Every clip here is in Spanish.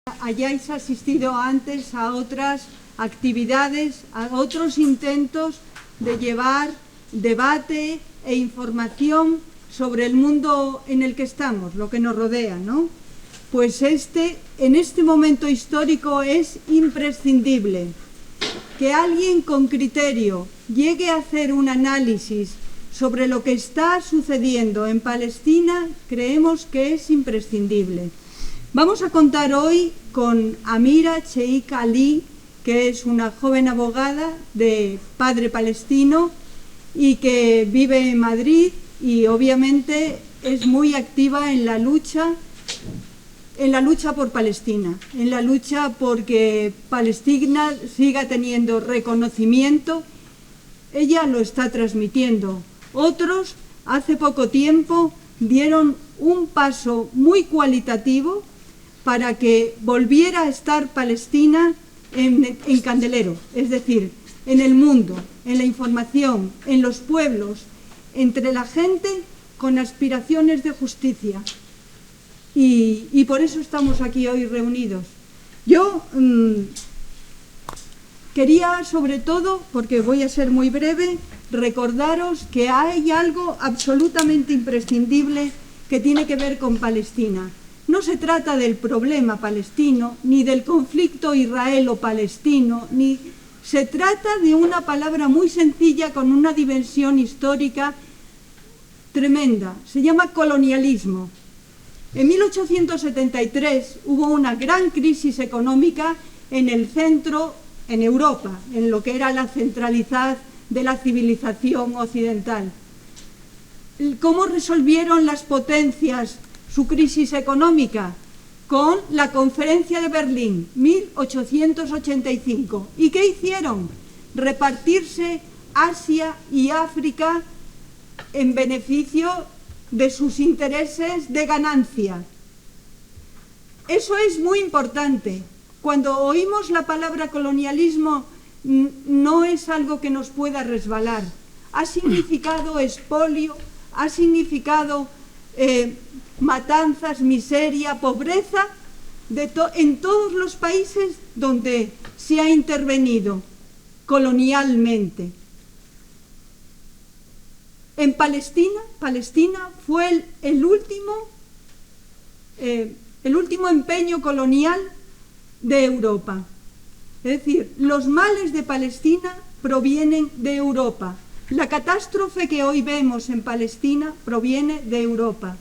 hayáis asistido antes a otras actividades, a otros intentos de llevar debate e información sobre el mundo en el que estamos, lo que nos rodea, ¿no? Pues en este momento histórico es imprescindible que alguien con criterio llegue a hacer un análisis sobre lo que está sucediendo en Palestina. Creemos que es imprescindible. Vamos a contar hoy con Amira Cheikh Ali, que es una joven abogada de padre palestino y que vive en Madrid y obviamente es muy activa en la lucha por Palestina, en la lucha porque Palestina siga teniendo reconocimiento. Ella lo está transmitiendo. Otros, hace poco tiempo, dieron un paso muy cualitativo para que volviera a estar Palestina en candelero, es decir, en el mundo, en la información, en los pueblos, entre la gente con aspiraciones de justicia. Y por eso estamos aquí hoy reunidos. Yo quería, sobre todo, porque voy a ser muy breve, recordaros que hay algo absolutamente imprescindible que tiene que ver con Palestina. No se trata del problema palestino, ni del conflicto israelo-palestino, ni se trata de una palabra muy sencilla con una dimensión histórica tremenda. Se llama colonialismo. En 1873 hubo una gran crisis económica en el centro, en Europa, en lo que era la centralidad de la civilización occidental. ¿Cómo resolvieron las potencias su crisis económica? Con la Conferencia de Berlín, 1885. ¿Y qué hicieron? Repartirse Asia y África en beneficio de sus intereses de ganancia. Eso es muy importante. Cuando oímos la palabra colonialismo, no es algo que nos pueda resbalar. Ha significado expolio, ha significado matanzas, miseria, pobreza en todos los países donde se ha intervenido colonialmente. En Palestina fue el último empeño colonial de Europa. Es decir, los males de Palestina provienen de Europa. La catástrofe que hoy vemos en Palestina proviene de Europa.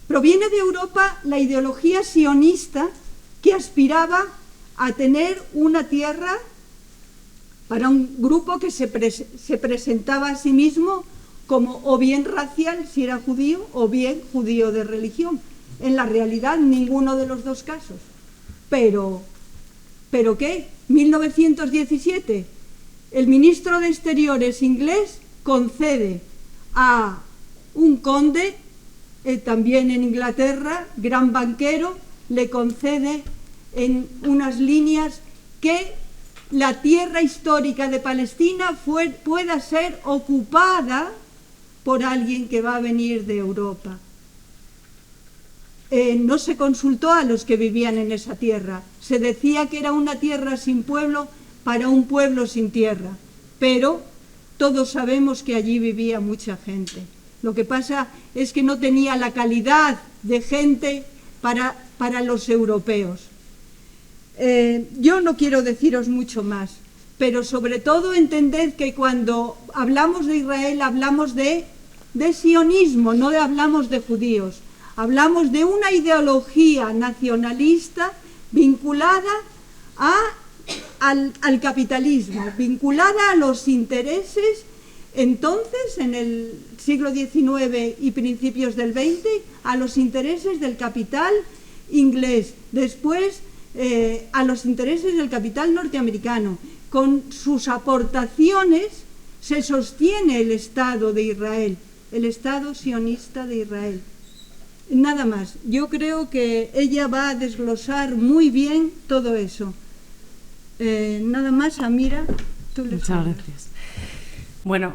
Proviene de Europa la ideología sionista que aspiraba a tener una tierra para un grupo que se presentaba a sí mismo como o bien racial, si era judío, o bien judío de religión. En la realidad, ninguno de los dos casos. ¿Pero qué? 1917, el ministro de Exteriores inglés concede a un conde, también en Inglaterra, gran banquero, le concede en unas líneas que la tierra histórica de Palestina pueda ser ocupada por alguien que va a venir de Europa. No se consultó a los que vivían en esa tierra. Se decía que era una tierra sin pueblo para un pueblo sin tierra. Pero todos sabemos que allí vivía mucha gente. Lo que pasa es que no tenía la calidad de gente para los europeos. Yo no quiero deciros mucho más, pero sobre todo entended que cuando hablamos de Israel hablamos de sionismo, no hablamos de judíos. Hablamos de una ideología nacionalista vinculada al capitalismo, vinculada a los intereses, entonces, en el siglo XIX y principios del XX, a los intereses del capital inglés, después a los intereses del capital norteamericano. Con sus aportaciones se sostiene el Estado de Israel, el Estado sionista de Israel. Nada más, yo creo que ella va a desglosar muy bien todo eso. Nada más, Amira, tú les Muchas gracias. Bueno,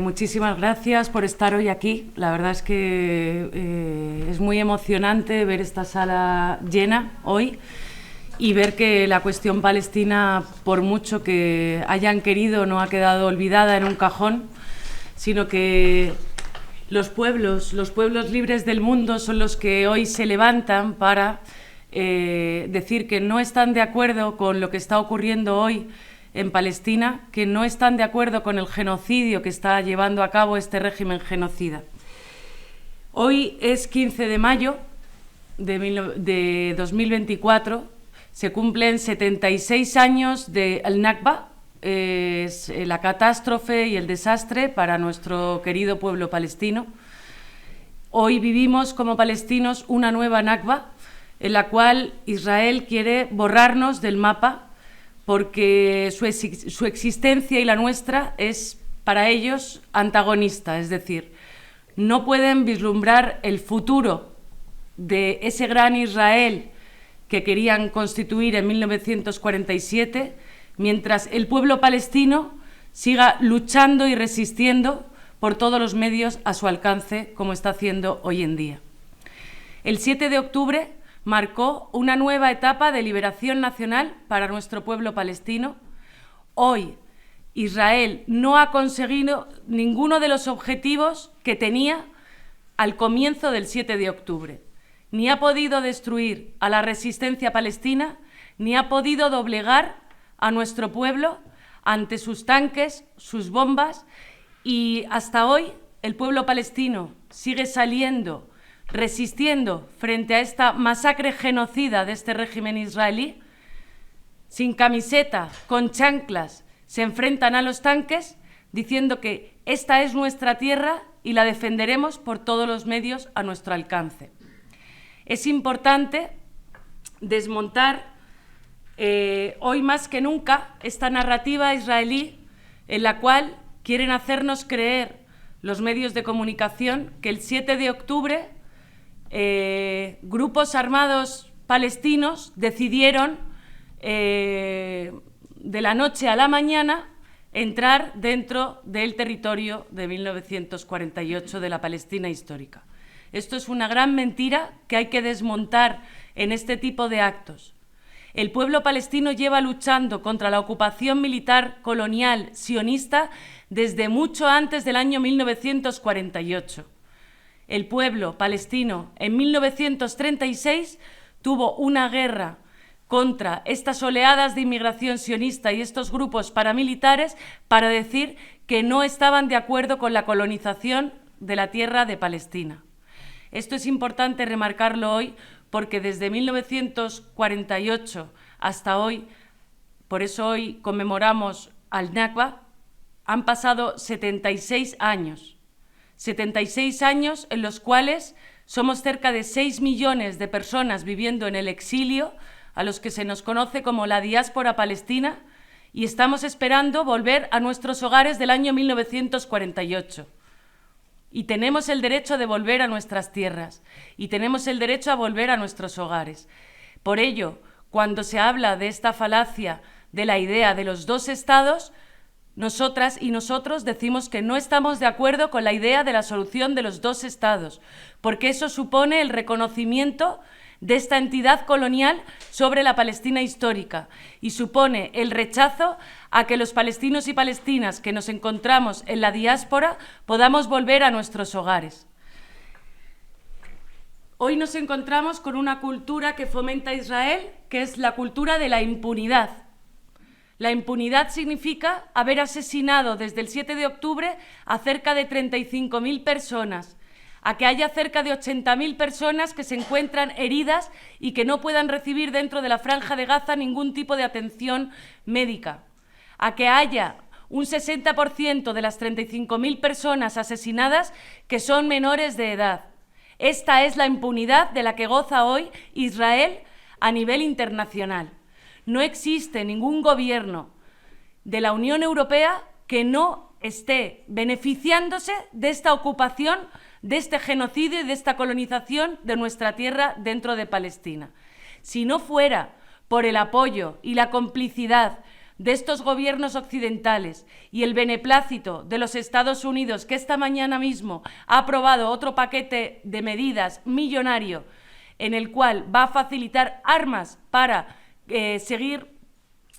muchísimas gracias por estar hoy aquí. La verdad es que es muy emocionante ver esta sala llena hoy y ver que la cuestión palestina, por mucho que hayan querido, no ha quedado olvidada en un cajón, sino que los pueblos libres del mundo son los que hoy se levantan para decir que no están de acuerdo con lo que está ocurriendo hoy en Palestina, que no están de acuerdo con el genocidio que está llevando a cabo este régimen genocida. Hoy es 15 de mayo de 2024, se cumplen 76 años del Nakba, es la catástrofe y el desastre para nuestro querido pueblo palestino. Hoy vivimos como palestinos una nueva Nakba, en la cual Israel quiere borrarnos del mapa, porque su existencia y la nuestra es para ellos antagonista, es decir, no pueden vislumbrar el futuro de ese gran Israel que querían constituir en 1947, mientras el pueblo palestino siga luchando y resistiendo por todos los medios a su alcance, como está haciendo hoy en día. El 7 de octubre marcó una nueva etapa de liberación nacional para nuestro pueblo palestino. Hoy, Israel no ha conseguido ninguno de los objetivos que tenía al comienzo del 7 de octubre. Ni ha podido destruir a la resistencia palestina, ni ha podido doblegar a nuestro pueblo ante sus tanques, sus bombas, y hasta hoy el pueblo palestino sigue saliendo, resistiendo frente a esta masacre genocida de este régimen israelí. Sin camiseta, con chanclas, se enfrentan a los tanques diciendo que esta es nuestra tierra y la defenderemos por todos los medios a nuestro alcance. Es importante desmontar hoy más que nunca esta narrativa israelí en la cual quieren hacernos creer los medios de comunicación que el 7 de octubre grupos armados palestinos decidieron de la noche a la mañana entrar dentro del territorio de 1948 de la Palestina histórica. Esto es una gran mentira que hay que desmontar en este tipo de actos. El pueblo palestino lleva luchando contra la ocupación militar colonial sionista desde mucho antes del año 1948. El pueblo palestino en 1936 tuvo una guerra contra estas oleadas de inmigración sionista y estos grupos paramilitares para decir que no estaban de acuerdo con la colonización de la tierra de Palestina. Esto es importante remarcarlo hoy porque desde 1948 hasta hoy, por eso hoy conmemoramos al Nakba, han pasado 76 años. 76 años en los cuales somos cerca de 6 millones de personas viviendo en el exilio, a los que se nos conoce como la diáspora palestina, y estamos esperando volver a nuestros hogares del año 1948. Y tenemos el derecho de volver a nuestras tierras, y tenemos el derecho a volver a nuestros hogares. Por ello, cuando se habla de esta falacia de la idea de los dos estados, nosotras y nosotros decimos que no estamos de acuerdo con la idea de la solución de los dos estados, porque eso supone el reconocimiento de esta entidad colonial sobre la Palestina histórica y supone el rechazo a que los palestinos y palestinas que nos encontramos en la diáspora podamos volver a nuestros hogares. Hoy nos encontramos con una cultura que fomenta Israel, que es la cultura de la impunidad. La impunidad significa haber asesinado desde el 7 de octubre a cerca de 35.000 personas, a que haya cerca de 80.000 personas que se encuentran heridas y que no puedan recibir dentro de la Franja de Gaza ningún tipo de atención médica, a que haya un 60% de las 35.000 personas asesinadas que son menores de edad. Esta es la impunidad de la que goza hoy Israel a nivel internacional. No existe ningún gobierno de la Unión Europea que no esté beneficiándose de esta ocupación, de este genocidio y de esta colonización de nuestra tierra dentro de Palestina. Si no fuera por el apoyo y la complicidad de estos gobiernos occidentales y el beneplácito de los Estados Unidos, que esta mañana mismo ha aprobado otro paquete de medidas millonario en el cual va a facilitar armas para seguir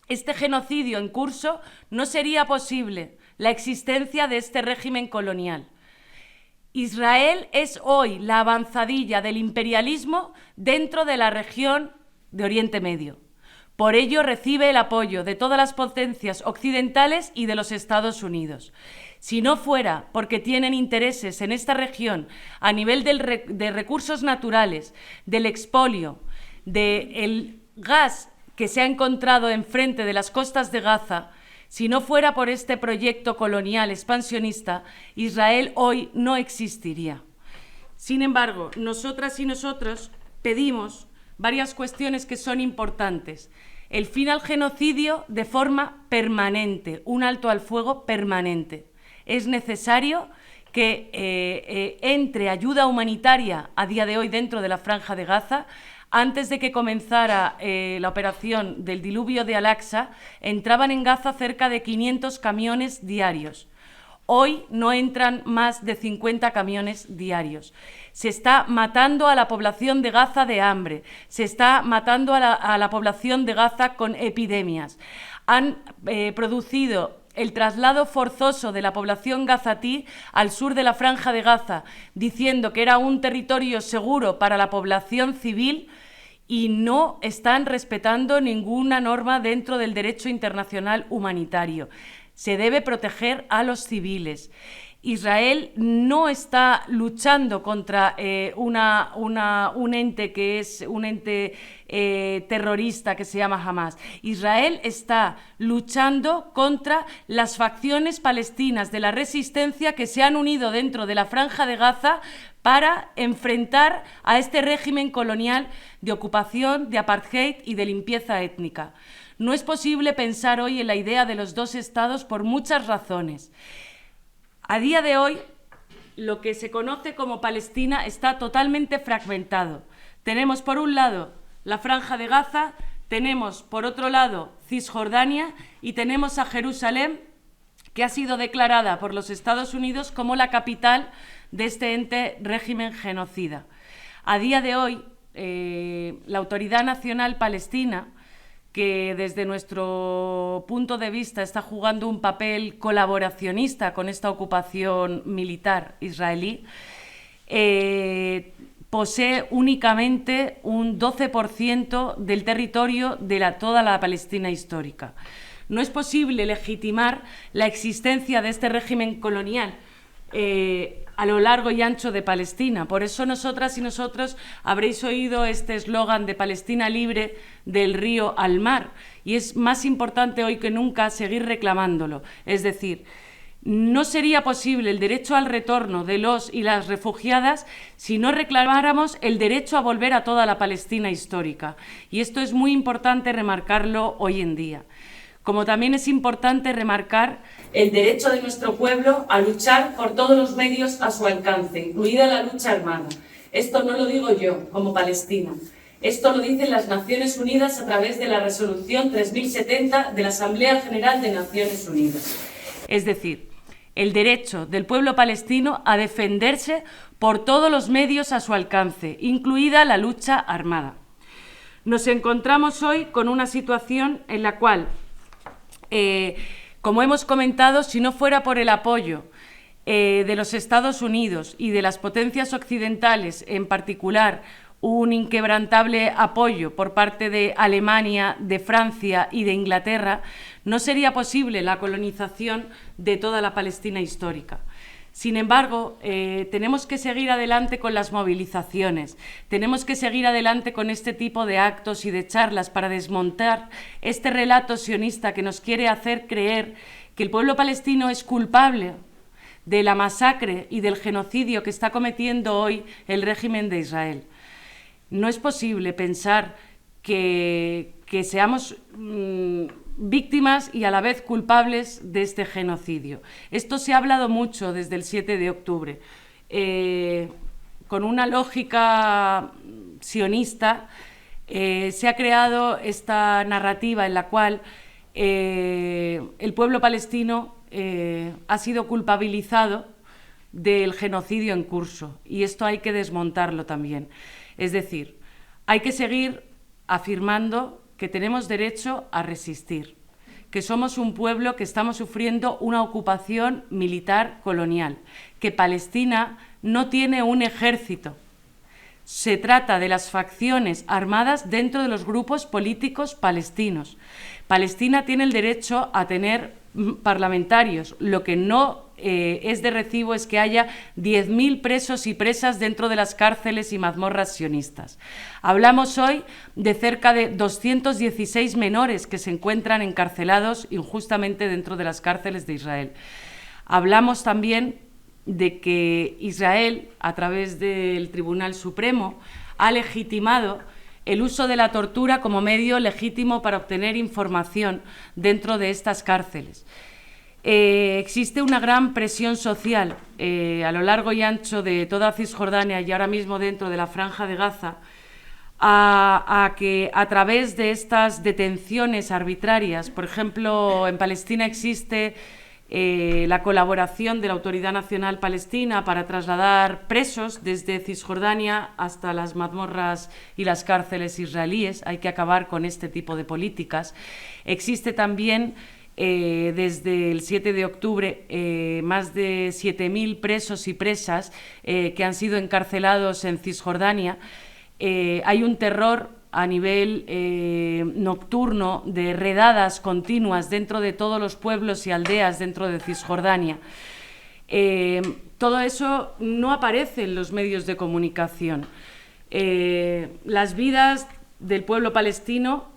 este genocidio en curso, no sería posible la existencia de este régimen colonial. Israel es hoy la avanzadilla del imperialismo dentro de la región de Oriente Medio. Por ello recibe el apoyo de todas las potencias occidentales y de los Estados Unidos. Si no fuera porque tienen intereses en esta región a nivel de recursos naturales, del expolio, del gas que se ha encontrado enfrente de las costas de Gaza, si no fuera por este proyecto colonial expansionista, Israel hoy no existiría. Sin embargo, nosotras y nosotros pedimos varias cuestiones que son importantes. El fin al genocidio de forma permanente, un alto al fuego permanente. Es necesario que entre ayuda humanitaria a día de hoy dentro de la Franja de Gaza. Antes de que comenzara la operación del diluvio de Al-Aqsa, entraban en Gaza cerca de 500 camiones diarios. Hoy no entran más de 50 camiones diarios. Se está matando a la población de Gaza de hambre, se está matando a la población de Gaza con epidemias. Han producido el traslado forzoso de la población gazatí al sur de la Franja de Gaza, diciendo que era un territorio seguro para la población civil, y no están respetando ninguna norma dentro del derecho internacional humanitario. Se debe proteger a los civiles. Israel no está luchando contra un ente que es un ente terrorista que se llama Hamas. Israel está luchando contra las facciones palestinas de la resistencia que se han unido dentro de la Franja de Gaza para enfrentar a este régimen colonial de ocupación, de apartheid y de limpieza étnica. No es posible pensar hoy en la idea de los dos estados por muchas razones. A día de hoy, lo que se conoce como Palestina está totalmente fragmentado. Tenemos por un lado la Franja de Gaza, tenemos por otro lado Cisjordania y tenemos a Jerusalén, que ha sido declarada por los Estados Unidos como la capital de este ente régimen genocida. A día de hoy, la Autoridad Nacional Palestina, que desde nuestro punto de vista está jugando un papel colaboracionista con esta ocupación militar israelí, posee únicamente un 12% del territorio de toda la Palestina histórica. No es posible legitimar la existencia de este régimen colonial a lo largo y ancho de Palestina. Por eso nosotras y nosotros habréis oído este eslogan de Palestina libre del río al mar, y es más importante hoy que nunca seguir reclamándolo. Es decir, no sería posible el derecho al retorno de los y las refugiadas si no reclamáramos el derecho a volver a toda la Palestina histórica, y esto es muy importante remarcarlo hoy en día. Como también es importante remarcar el derecho de nuestro pueblo a luchar por todos los medios a su alcance, incluida la lucha armada. Esto no lo digo yo, como Palestina. Esto lo dicen las Naciones Unidas a través de la Resolución 3070 de la Asamblea General de Naciones Unidas. Es decir, el derecho del pueblo palestino a defenderse por todos los medios a su alcance, incluida la lucha armada. Nos encontramos hoy con una situación en la cual, como hemos comentado, si no fuera por el apoyo de los Estados Unidos y de las potencias occidentales, en particular un inquebrantable apoyo por parte de Alemania, de Francia y de Inglaterra, no sería posible la colonización de toda la Palestina histórica. Sin embargo, tenemos que seguir adelante con las movilizaciones, tenemos que seguir adelante con este tipo de actos y de charlas para desmontar este relato sionista que nos quiere hacer creer que el pueblo palestino es culpable de la masacre y del genocidio que está cometiendo hoy el régimen de Israel. No es posible pensar que seamos víctimas y a la vez culpables de este genocidio. Esto se ha hablado mucho desde el 7 de octubre. Con una lógica sionista se ha creado esta narrativa en la cual el pueblo palestino ha sido culpabilizado del genocidio en curso, y esto hay que desmontarlo también. Es decir, hay que seguir afirmando que tenemos derecho a resistir, que somos un pueblo que estamos sufriendo una ocupación militar colonial, que Palestina no tiene un ejército. Se trata de las facciones armadas dentro de los grupos políticos palestinos. Palestina tiene el derecho a tener parlamentarios. Lo que no es de recibo es que haya 10.000 presos y presas dentro de las cárceles y mazmorras sionistas. Hablamos hoy de cerca de 216 menores que se encuentran encarcelados injustamente dentro de las cárceles de Israel. Hablamos también de que Israel, a través del Tribunal Supremo, ha legitimado el uso de la tortura como medio legítimo para obtener información dentro de estas cárceles. Existe una gran presión social a lo largo y ancho de toda Cisjordania y ahora mismo dentro de la Franja de Gaza a que a través de estas detenciones arbitrarias, por ejemplo, en Palestina existe la colaboración de la Autoridad Nacional Palestina para trasladar presos desde Cisjordania hasta las mazmorras y las cárceles israelíes. Hay que acabar con este tipo de políticas. Existe también desde el 7 de octubre más de 7.000 presos y presas que han sido encarcelados en Cisjordania. Hay un terror a nivel nocturno de redadas continuas dentro de todos los pueblos y aldeas dentro de Cisjordania. Todo eso no aparece en los medios de comunicación. Las vidas del pueblo palestino,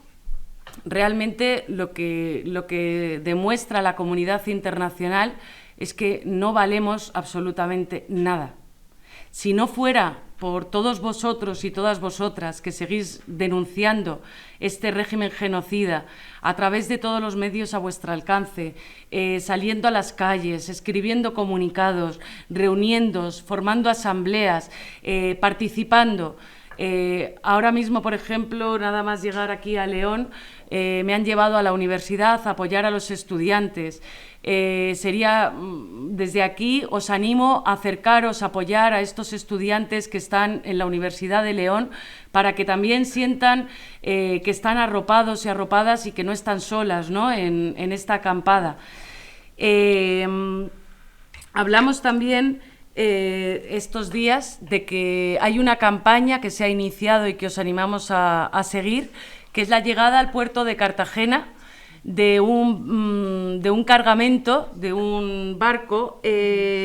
realmente lo que demuestra la comunidad internacional es que no valemos absolutamente nada. Si no fuera por todos vosotros y todas vosotras que seguís denunciando este régimen genocida a través de todos los medios a vuestro alcance, saliendo a las calles, escribiendo comunicados, reuniéndoos, formando asambleas, participando. Ahora mismo, por ejemplo, nada más llegar aquí a León, me han llevado a la universidad a apoyar a los estudiantes. Desde aquí os animo a acercaros, a apoyar a estos estudiantes que están en la Universidad de León para que también sientan que están arropados y arropadas y que no están solas, ¿no?, en esta acampada. Hablamos también estos días de que hay una campaña que se ha iniciado y que os animamos a seguir, que es la llegada al puerto de Cartagena de un cargamento, de un barco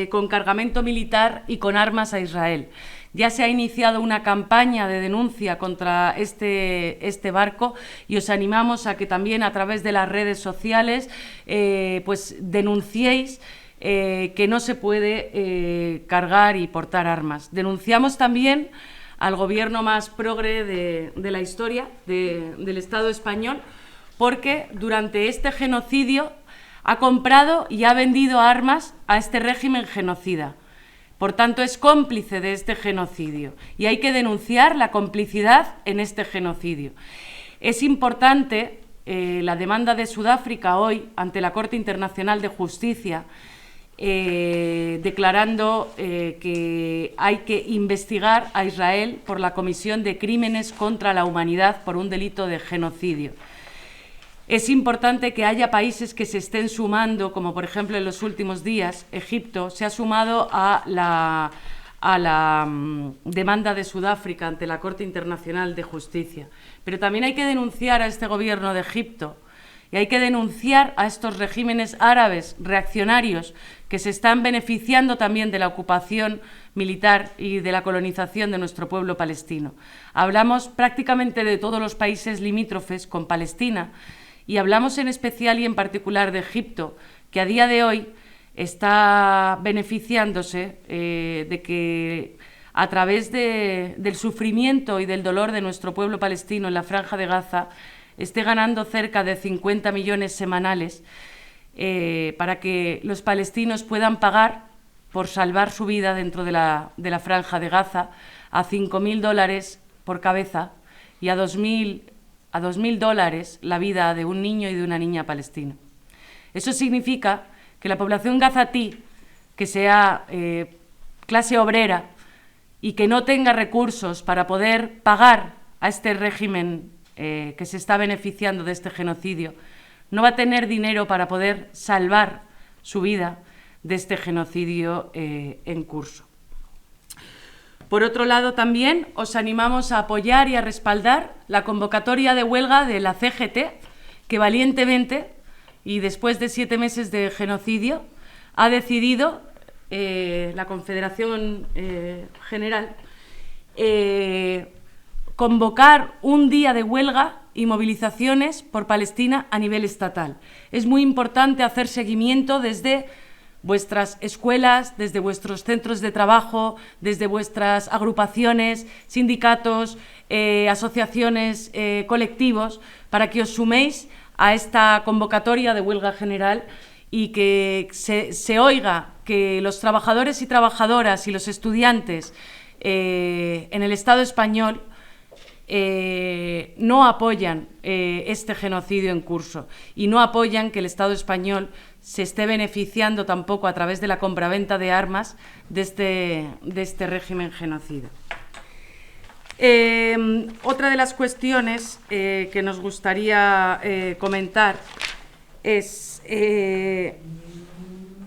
con cargamento militar y con armas a Israel. Ya se ha iniciado una campaña de denuncia contra este barco y os animamos a que también a través de las redes sociales pues denunciéis que no se puede cargar y portar armas. Denunciamos también al gobierno más progre de la historia del Estado español, porque durante este genocidio ha comprado y ha vendido armas a este régimen genocida. Por tanto, es cómplice de este genocidio y hay que denunciar la complicidad en este genocidio. Es importante la demanda de Sudáfrica hoy ante la Corte Internacional de Justicia, declarando que hay que investigar a Israel por la comisión de crímenes contra la humanidad por un delito de genocidio. Es importante que haya países que se estén sumando, como por ejemplo en los últimos días Egipto se ha sumado a la demanda de Sudáfrica ante la Corte Internacional de Justicia. Pero también hay que denunciar a este gobierno de Egipto y hay que denunciar a estos regímenes árabes reaccionarios que se están beneficiando también de la ocupación militar y de la colonización de nuestro pueblo palestino. Hablamos prácticamente de todos los países limítrofes con Palestina y hablamos en especial y en particular de Egipto, que a día de hoy está beneficiándose de que a través del sufrimiento y del dolor de nuestro pueblo palestino en la Franja de Gaza esté ganando cerca de 50 millones semanales para que los palestinos puedan pagar por salvar su vida dentro de la Franja de Gaza a $5.000 por cabeza y a 2.000 a $2.000 la vida de un niño y de una niña palestina. Eso significa que la población gazatí, que sea clase obrera y que no tenga recursos para poder pagar a este régimen que se está beneficiando de este genocidio, no va a tener dinero para poder salvar su vida de este genocidio en curso. Por otro lado, también os animamos a apoyar y a respaldar la convocatoria de huelga de la CGT, que valientemente, y después de 7 meses de genocidio, ha decidido la Confederación General convocar un día de huelga y movilizaciones por Palestina a nivel estatal. Es muy importante hacer seguimiento desde vuestras escuelas, desde vuestros centros de trabajo, desde vuestras agrupaciones, sindicatos, asociaciones, colectivos, para que os suméis a esta convocatoria de huelga general y que se oiga que los trabajadores y trabajadoras y los estudiantes en el Estado español no apoyan este genocidio en curso y no apoyan que el Estado español se esté beneficiando tampoco a través de la compraventa de armas de este régimen genocida. Otra de las cuestiones que nos gustaría comentar es que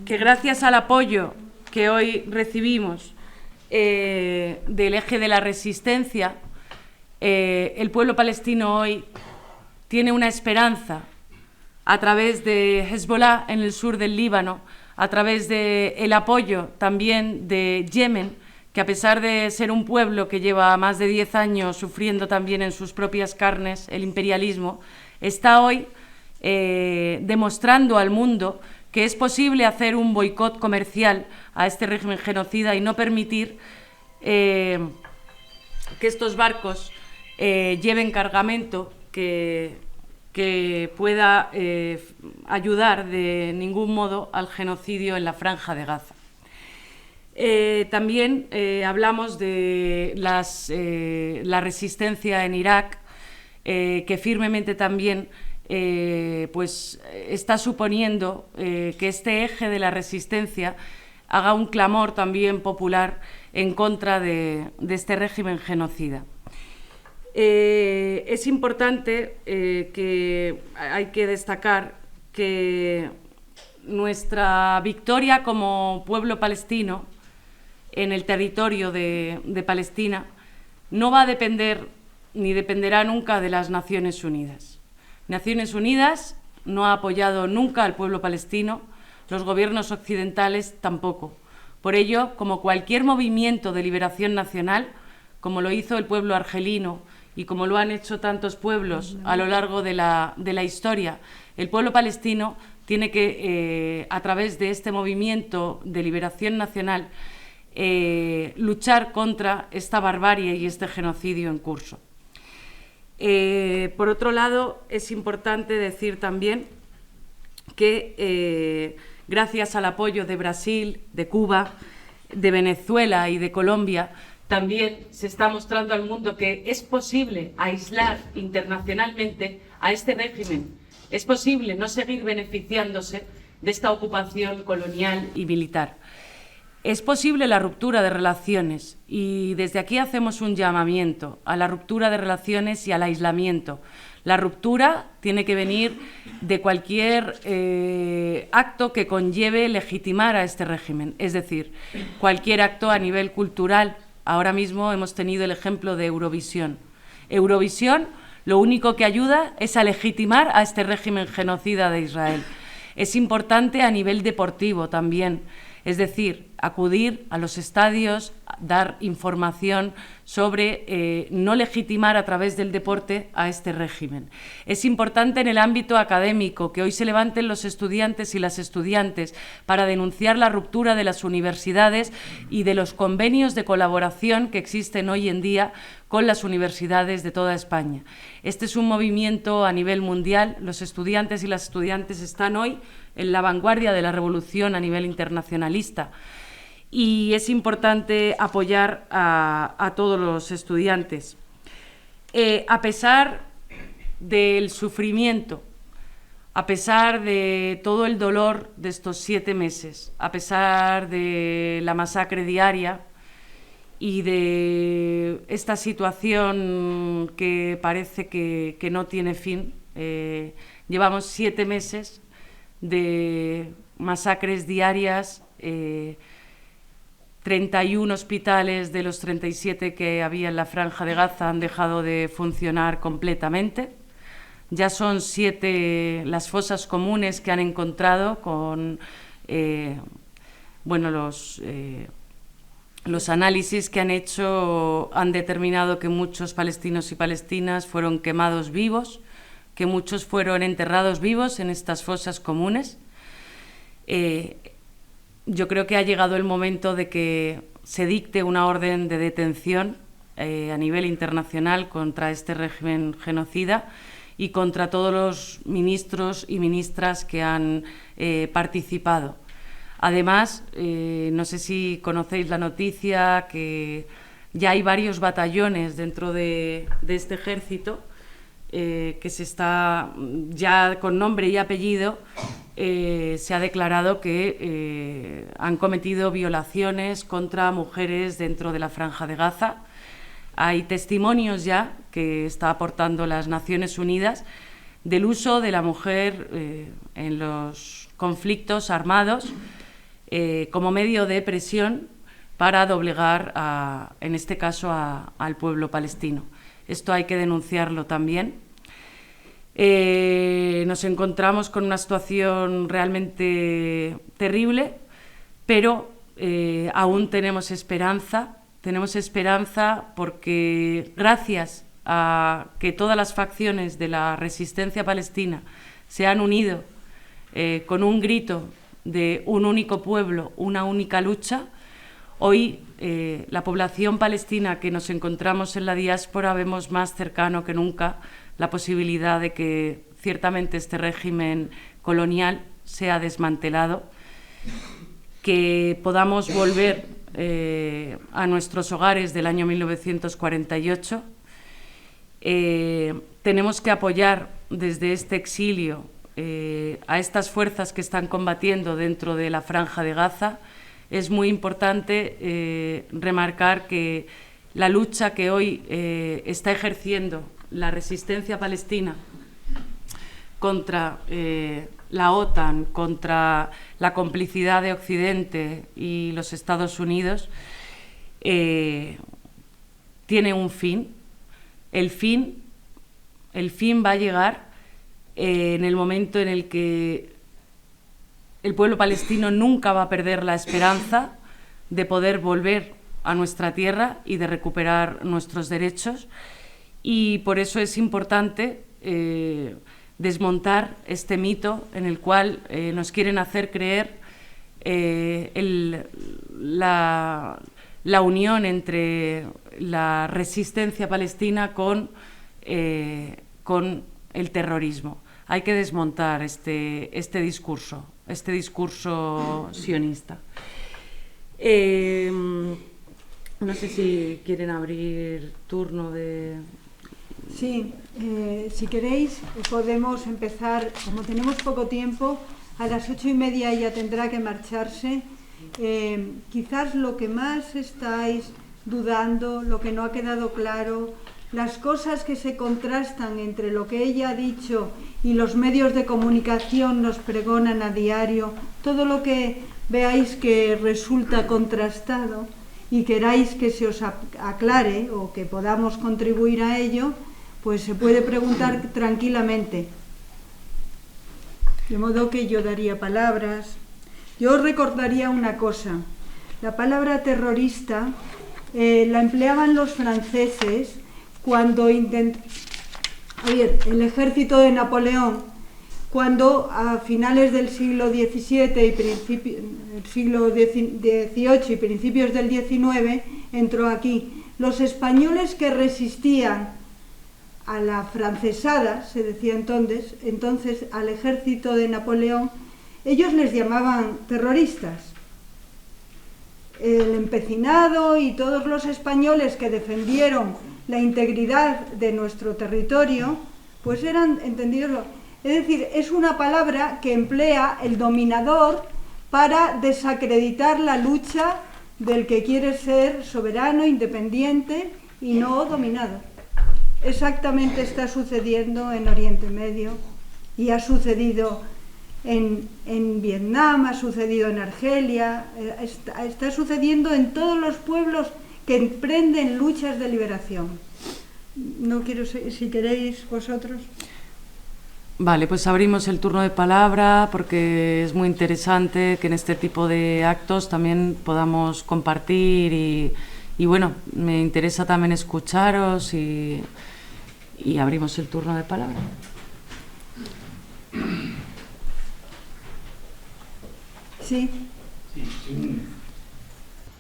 gracias al apoyo que hoy recibimos del eje de la resistencia, el pueblo palestino hoy tiene una esperanza a través de Hezbollah en el sur del Líbano, a través del apoyo también de Yemen, que a pesar de ser un pueblo que lleva más de 10 años sufriendo también en sus propias carnes el imperialismo, está hoy demostrando al mundo que es posible hacer un boicot comercial a este régimen genocida y no permitir que estos barcos lleven cargamento que pueda ayudar de ningún modo al genocidio en la Franja de Gaza. También hablamos de la resistencia en Irak, que firmemente también pues está suponiendo que este eje de la resistencia haga un clamor también popular en contra de este régimen genocida. Es importante que hay que destacar que nuestra victoria como pueblo palestino en el territorio de Palestina no va a depender ni dependerá nunca de las Naciones Unidas. Naciones Unidas no ha apoyado nunca al pueblo palestino, los gobiernos occidentales tampoco. Por ello, como cualquier movimiento de liberación nacional, como lo hizo el pueblo argelino y como lo han hecho tantos pueblos a lo largo de la historia, el pueblo palestino tiene que, a través de este movimiento de liberación nacional, luchar contra esta barbarie y este genocidio en curso. Por otro lado, es importante decir también que gracias al apoyo de Brasil, de Cuba, de Venezuela y de Colombia, también se está mostrando al mundo que es posible aislar internacionalmente a este régimen. Es posible no seguir beneficiándose de esta ocupación colonial y militar. Es posible la ruptura de relaciones y desde aquí hacemos un llamamiento a la ruptura de relaciones y al aislamiento. La ruptura tiene que venir de cualquier acto que conlleve legitimar a este régimen, es decir, cualquier acto a nivel cultural. Ahora mismo hemos tenido el ejemplo de Eurovisión. Eurovisión lo único que ayuda es a legitimar a este régimen genocida de Israel. Es importante a nivel deportivo también. Es decir, acudir a los estadios, dar información sobre no legitimar a través del deporte a este régimen. Es importante en el ámbito académico que hoy se levanten los estudiantes y las estudiantes para denunciar la ruptura de las universidades y de los convenios de colaboración que existen hoy en día con las universidades de toda España. Este es un movimiento a nivel mundial. Los estudiantes y las estudiantes están hoy en la vanguardia de la revolución a nivel internacionalista y es importante apoyar a todos los estudiantes. A pesar del sufrimiento, a pesar de todo el dolor de estos 7 meses, a pesar de la masacre diaria y de esta situación que parece que no tiene fin, llevamos 7 meses de masacres diarias, 31 hospitales de los 37 que había en la Franja de Gaza han dejado de funcionar completamente. Ya son 7 las fosas comunes que han encontrado con los análisis que han hecho han determinado que muchos palestinos y palestinas fueron quemados vivos, que muchos fueron enterrados vivos en estas fosas comunes. Yo creo que ha llegado el momento de que se dicte una orden de detención a nivel internacional contra este régimen genocida y contra todos los ministros y ministras que han participado. Además, no sé si conocéis la noticia que ya hay varios batallones dentro de este ejército que se está, ya con nombre y apellido, se ha declarado que han cometido violaciones contra mujeres dentro de la Franja de Gaza. Hay testimonios ya que está aportando las Naciones Unidas del uso de la mujer en los conflictos armados como medio de presión para doblegar, en este caso, al pueblo palestino. Esto hay que denunciarlo también. Nos encontramos con una situación realmente terrible, pero aún tenemos esperanza. Tenemos esperanza porque gracias a que todas las facciones de la resistencia palestina se han unido con un grito de un único pueblo, una única lucha, hoy la población palestina que nos encontramos en la diáspora vemos más cercano que nunca la posibilidad de que ciertamente este régimen colonial sea desmantelado, que podamos volver a nuestros hogares del año 1948. Tenemos que apoyar desde este exilio a estas fuerzas que están combatiendo dentro de la Franja de Gaza. Es muy importante remarcar que la lucha que hoy está ejerciendo la resistencia palestina contra la OTAN, contra la complicidad de Occidente y los Estados Unidos, tiene un fin. El fin va a llegar en el momento en el que el pueblo palestino nunca va a perder la esperanza de poder volver a nuestra tierra y de recuperar nuestros derechos. Y por eso es importante desmontar este mito en el cual nos quieren hacer creer la unión entre la resistencia palestina con el terrorismo. Hay que desmontar este discurso sionista. No sé si quieren abrir turno de... Sí, si queréis podemos empezar, como tenemos poco tiempo, a las 8:30 ya tendrá que marcharse. Quizás lo que más estáis dudando, lo que no ha quedado claro, las cosas que se contrastan entre lo que ella ha dicho y los medios de comunicación nos pregonan a diario, todo lo que veáis que resulta contrastado y queráis que se os aclare o que podamos contribuir a ello, pues se puede preguntar tranquilamente. De modo que yo daría palabras. Yo os recordaría una cosa. La palabra terrorista la empleaban los franceses cuando el ejército de Napoleón, cuando a finales del siglo XVII y siglo XVIII y principios del XIX entró aquí. Los españoles que resistían a la afrancesada, se decía entonces al ejército de Napoleón, ellos les llamaban terroristas. El empecinado y todos los españoles que defendieron la integridad de nuestro territorio, pues eran entendidos. Es decir, es una palabra que emplea el dominador para desacreditar la lucha del que quiere ser soberano, independiente y no dominado. Exactamente está sucediendo en Oriente Medio y ha sucedido en Vietnam, ha sucedido en Argelia, está sucediendo en todos los pueblos que emprenden luchas de liberación. No quiero, si queréis vosotros. Vale, pues abrimos el turno de palabra porque es muy interesante que en este tipo de actos también podamos compartir y bueno, me interesa también escucharos y abrimos el turno de palabra. Sí.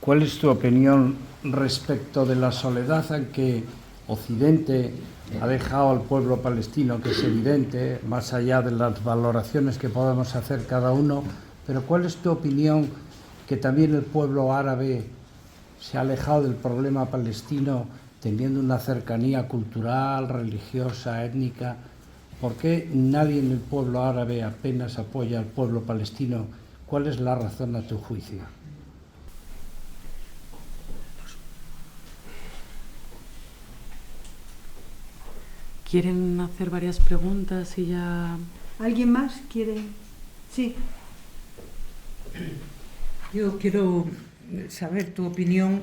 ¿Cuál es tu opinión respecto de la soledad en que Occidente ha dejado al pueblo palestino, que es evidente, más allá de las valoraciones que podamos hacer cada uno, pero cuál es tu opinión que también el pueblo árabe se ha alejado del problema palestino teniendo una cercanía cultural, religiosa, étnica? ¿Por qué nadie en el pueblo árabe apenas apoya al pueblo palestino? ¿Cuál es la razón a tu juicio? ¿Quieren hacer varias preguntas y ya...? ¿Alguien más quiere? Sí. Yo quiero saber tu opinión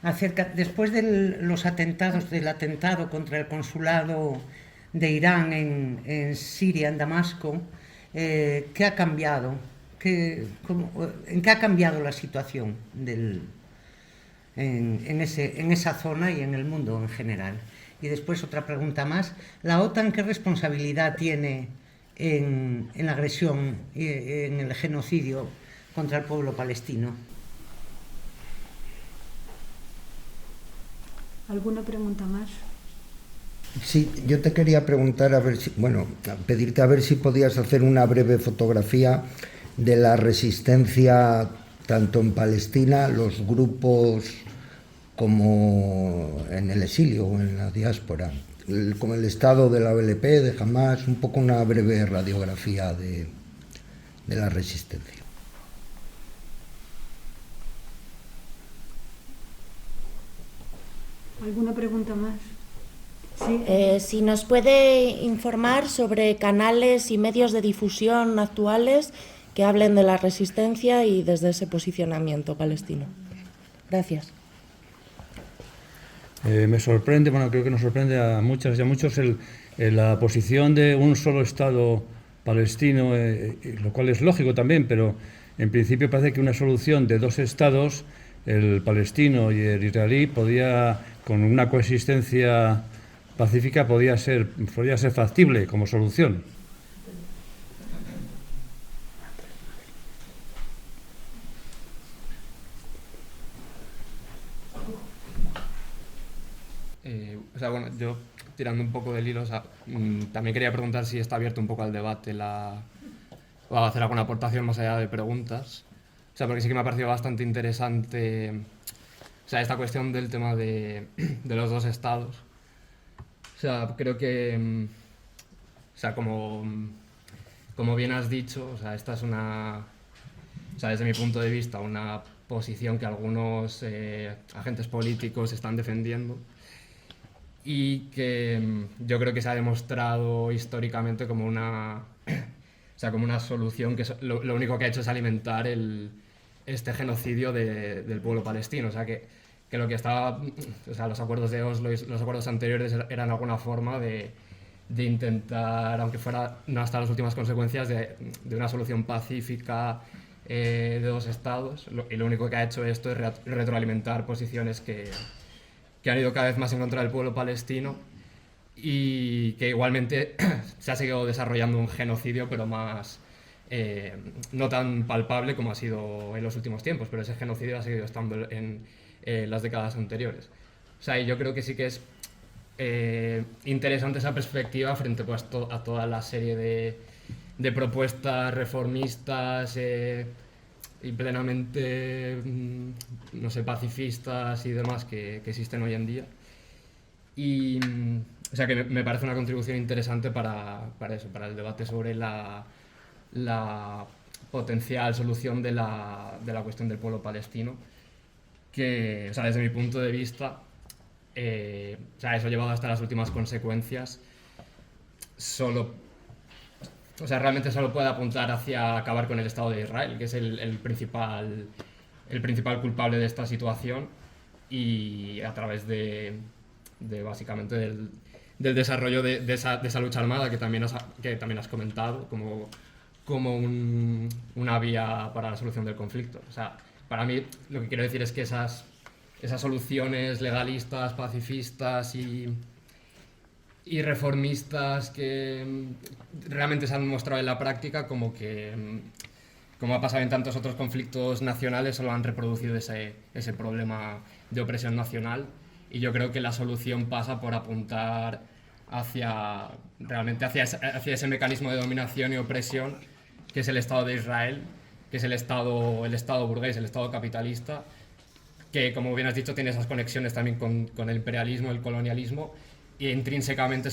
acerca, después de los atentados, del atentado contra el consulado de Irán en Siria, en Damasco, ¿qué ha cambiado? ¿En qué ha cambiado la situación en esa zona y en el mundo en general? Y después otra pregunta más. ¿La OTAN qué responsabilidad tiene en la agresión y en el genocidio contra el pueblo palestino? ¿Alguna pregunta más? Sí, yo te quería preguntar, pedirte a ver si podías hacer una breve fotografía de la resistencia tanto en Palestina, los grupos, como en el exilio o en la diáspora, como el estado de la OLP, de Hamás, un poco una breve radiografía de la resistencia. ¿Alguna pregunta más? Sí. Si nos puede informar sobre canales y medios de difusión actuales que hablen de la resistencia y desde ese posicionamiento palestino. Gracias. Me sorprende, creo que nos sorprende a muchas y a muchos la posición de un solo Estado palestino, lo cual es lógico también, pero en principio parece que una solución de dos Estados, el palestino y el israelí, con una coexistencia pacífica, podría ser factible como solución. Yo tirando un poco del hilo, también quería preguntar si está abierto un poco al debate o a hacer alguna aportación más allá de preguntas. Porque sí que me ha parecido bastante interesante esta cuestión del tema de los dos estados. Creo que, como bien has dicho, esta es desde mi punto de vista, una posición que algunos agentes políticos están defendiendo y que yo creo que se ha demostrado históricamente como una solución que lo único que ha hecho es alimentar este genocidio del pueblo palestino. Que lo que estaba, los acuerdos de Oslo y los acuerdos anteriores eran alguna forma de intentar, aunque fuera no hasta las últimas consecuencias, de una solución pacífica de dos estados, y lo único que ha hecho esto es retroalimentar posiciones que han ido cada vez más en contra del pueblo palestino y que igualmente se ha seguido desarrollando un genocidio, pero más no tan palpable como ha sido en los últimos tiempos, pero ese genocidio ha seguido estando en las décadas anteriores. Y yo creo que sí que es interesante esa perspectiva frente a toda la serie de propuestas reformistas y plenamente, pacifistas y demás que existen hoy en día. Y o sea que me parece una contribución interesante para eso, para el debate sobre la potencial solución de la cuestión del pueblo palestino, que, o sea, desde mi punto de vista, o sea, eso llevado hasta las últimas consecuencias, realmente solo puede apuntar hacia acabar con el Estado de Israel, que es el principal culpable de esta situación, y a través de básicamente del desarrollo de esa lucha armada que también has comentado como una vía para la solución del conflicto. O sea, para mí lo que quiero decir es que esas soluciones legalistas, pacifistas y reformistas que realmente se han mostrado en la práctica, como ha pasado en tantos otros conflictos nacionales, solo han reproducido ese problema de opresión nacional. Y yo creo que la solución pasa por apuntar hacia ese mecanismo de dominación y opresión que es el Estado de Israel, que es el Estado burgués, el Estado capitalista, que, como bien has dicho, tiene esas conexiones también con el imperialismo, el colonialismo, y intrínsecamente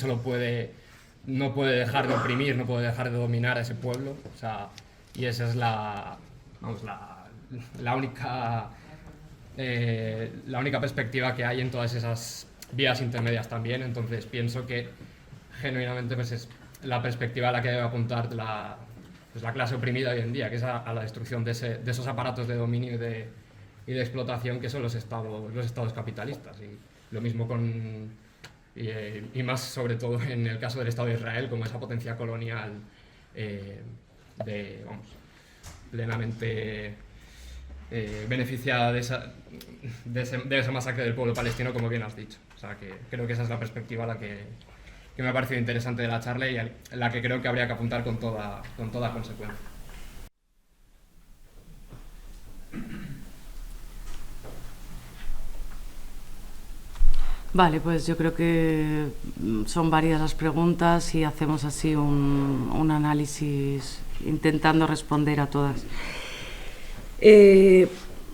no puede dejar de oprimir, no puede dejar de dominar a ese pueblo. O sea, y esa es la única perspectiva que hay en todas esas vías intermedias también. Entonces pienso que genuinamente pues es la perspectiva a la que debe apuntar la clase oprimida hoy en día, que es a la destrucción de esos aparatos de dominio y de explotación que son los estados capitalistas. Y lo mismo y más sobre todo en el caso del Estado de Israel, como esa potencia colonial plenamente beneficiada de esa masacre del pueblo palestino, como bien has dicho. O sea, que creo que esa es la perspectiva a la que me ha parecido interesante de la charla y la que creo que habría que apuntar con toda consecuencia. Vale, pues yo creo que son varias las preguntas y hacemos así un análisis intentando responder a todas.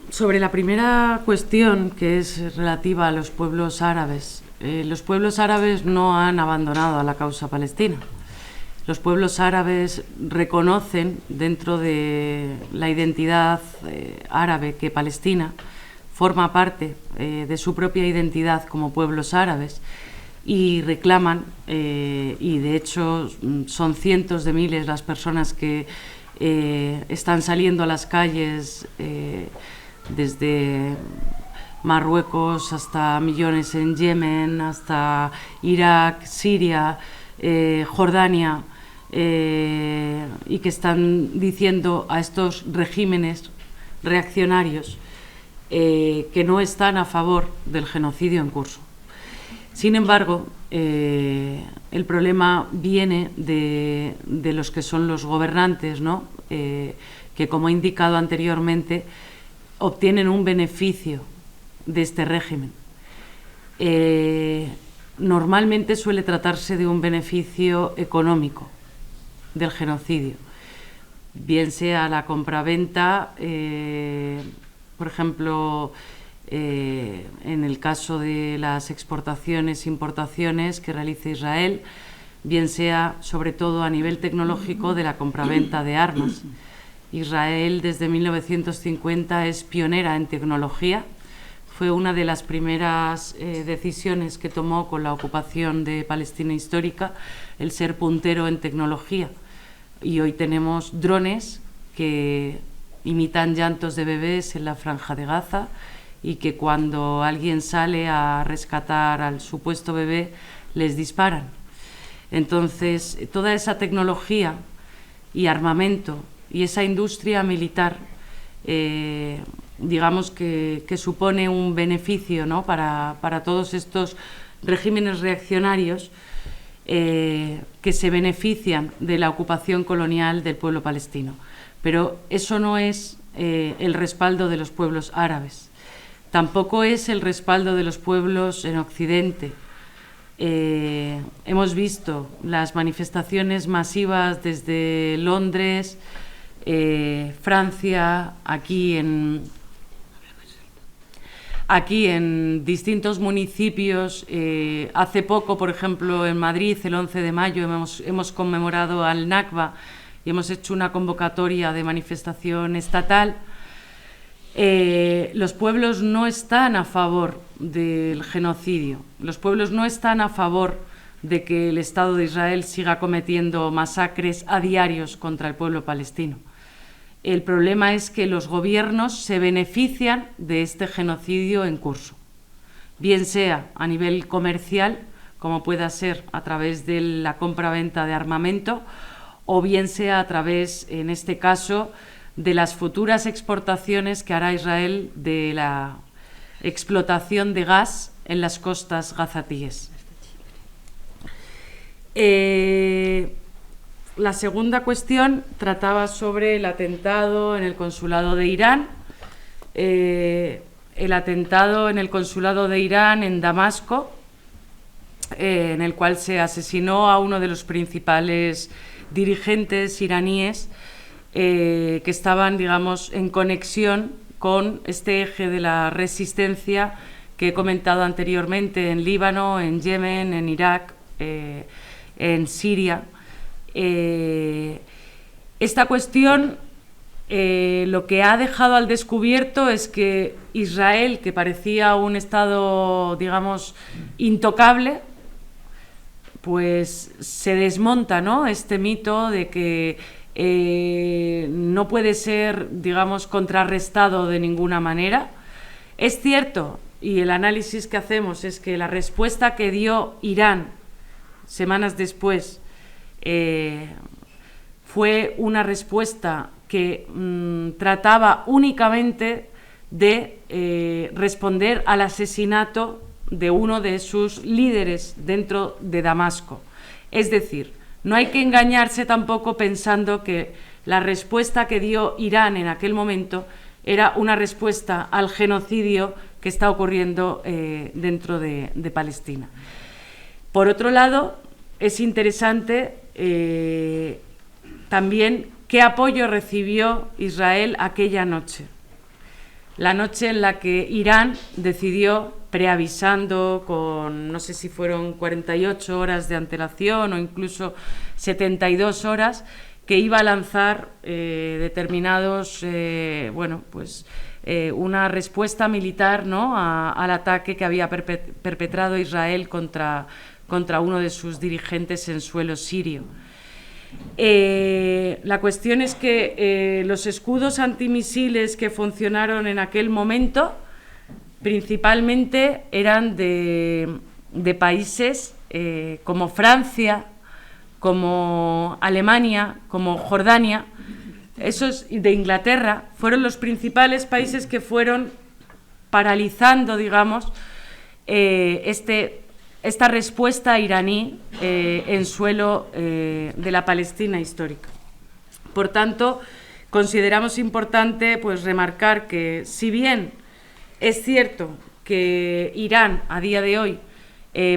Sobre la primera cuestión, que es relativa a los pueblos árabes no han abandonado a la causa palestina. Los pueblos árabes reconocen dentro de la identidad árabe que Palestina forma parte de su propia identidad como pueblos árabes y reclaman, y de hecho son cientos de miles las personas que están saliendo a las calles desde Marruecos hasta millones en Yemen, hasta Irak, Siria, Jordania, y que están diciendo a estos regímenes reaccionarios que no están a favor del genocidio en curso. Sin embargo, el problema viene de los que son los gobernantes, ¿no? Que, como he indicado anteriormente, obtienen un beneficio de este régimen. Normalmente suele tratarse de un beneficio económico del genocidio, bien sea la compraventa, por ejemplo, en el caso de las exportaciones e importaciones que realiza Israel, bien sea sobre todo a nivel tecnológico de la compraventa de armas. Israel desde 1950 es pionera en tecnología. Fue una de las primeras decisiones que tomó con la ocupación de Palestina histórica, el ser puntero en tecnología. Y hoy tenemos drones que imitan llantos de bebés en la Franja de Gaza y que cuando alguien sale a rescatar al supuesto bebé les disparan. Entonces, toda esa tecnología y armamento y esa industria militar, digamos que supone un beneficio, ¿no?, para todos estos regímenes reaccionarios que se benefician de la ocupación colonial del pueblo palestino. Pero eso no es el respaldo de los pueblos árabes. Tampoco es el respaldo de los pueblos en Occidente. Hemos visto las manifestaciones masivas desde Londres, Francia, aquí aquí en distintos municipios. Hace poco, por ejemplo, en Madrid, el 11 de mayo, hemos conmemorado al Nakba y hemos hecho una convocatoria de manifestación estatal. Los pueblos no están a favor del genocidio, los pueblos no están a favor de que el Estado de Israel siga cometiendo masacres a diarios contra el pueblo palestino. El problema es que los gobiernos se benefician de este genocidio en curso, bien sea a nivel comercial, como pueda ser a través de la compra-venta de armamento, o bien sea a través, en este caso, de las futuras exportaciones que hará Israel de la explotación de gas en las costas gazatíes. La segunda cuestión trataba sobre el atentado en el consulado de Irán. El atentado en el consulado de Irán en Damasco, en el cual se asesinó a uno de los principales dirigentes iraníes que estaban, digamos, en conexión con este eje de la resistencia que he comentado anteriormente en Líbano, en Yemen, en Irak, en Siria. Esta cuestión lo que ha dejado al descubierto es que Israel, que parecía un Estado, digamos, intocable, pues se desmonta, ¿no?, este mito de que no puede ser, digamos, contrarrestado de ninguna manera. Es cierto, y el análisis que hacemos es que la respuesta que dio Irán semanas después fue una respuesta que trataba únicamente de responder al asesinato de uno de sus líderes dentro de Damasco. Es decir, no hay que engañarse tampoco pensando que la respuesta que dio Irán en aquel momento era una respuesta al genocidio que está ocurriendo dentro de Palestina. Por otro lado, es interesante también qué apoyo recibió Israel aquella noche. La noche en la que Irán decidió, preavisando con, no sé si fueron 48 horas de antelación o incluso 72 horas, que iba a lanzar determinados, una respuesta militar, ¿no?, al ataque que había perpetrado Israel contra uno de sus dirigentes en suelo sirio. La cuestión es que los escudos antimisiles que funcionaron en aquel momento principalmente eran de países como Francia, como Alemania, como Jordania. Esos de Inglaterra fueron los principales países que fueron paralizando, digamos, esta respuesta iraní en suelo de la Palestina histórica. Por tanto, consideramos importante, pues, remarcar que, si bien es cierto que Irán a día de hoy,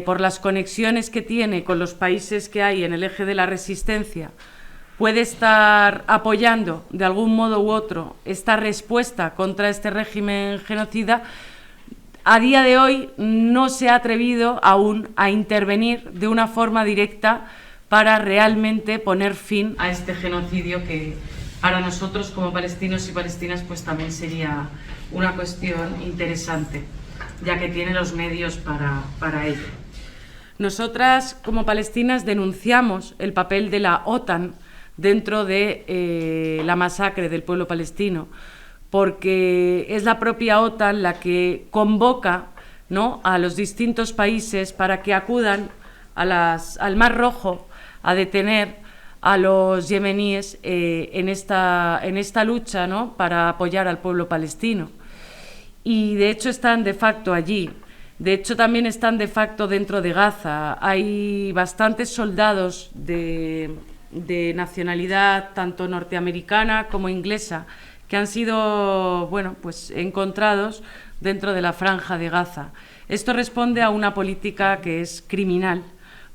por las conexiones que tiene con los países que hay en el eje de la resistencia, puede estar apoyando de algún modo u otro esta respuesta contra este régimen genocida, a día de hoy no se ha atrevido aún a intervenir de una forma directa para realmente poner fin a este genocidio que para nosotros como palestinos y palestinas pues también sería una cuestión interesante, ya que tiene los medios para ello. Nosotras como palestinas denunciamos el papel de la OTAN dentro de la masacre del pueblo palestino, porque es la propia OTAN la que convoca, ¿no?, a los distintos países para que acudan al Mar Rojo a detener a los yemeníes en esta lucha, ¿no?, para apoyar al pueblo palestino. Y de hecho están de facto allí. De hecho también están de facto dentro de Gaza. Hay bastantes soldados de nacionalidad tanto norteamericana como inglesa que han sido, pues encontrados dentro de la franja de Gaza. Esto responde a una política que es criminal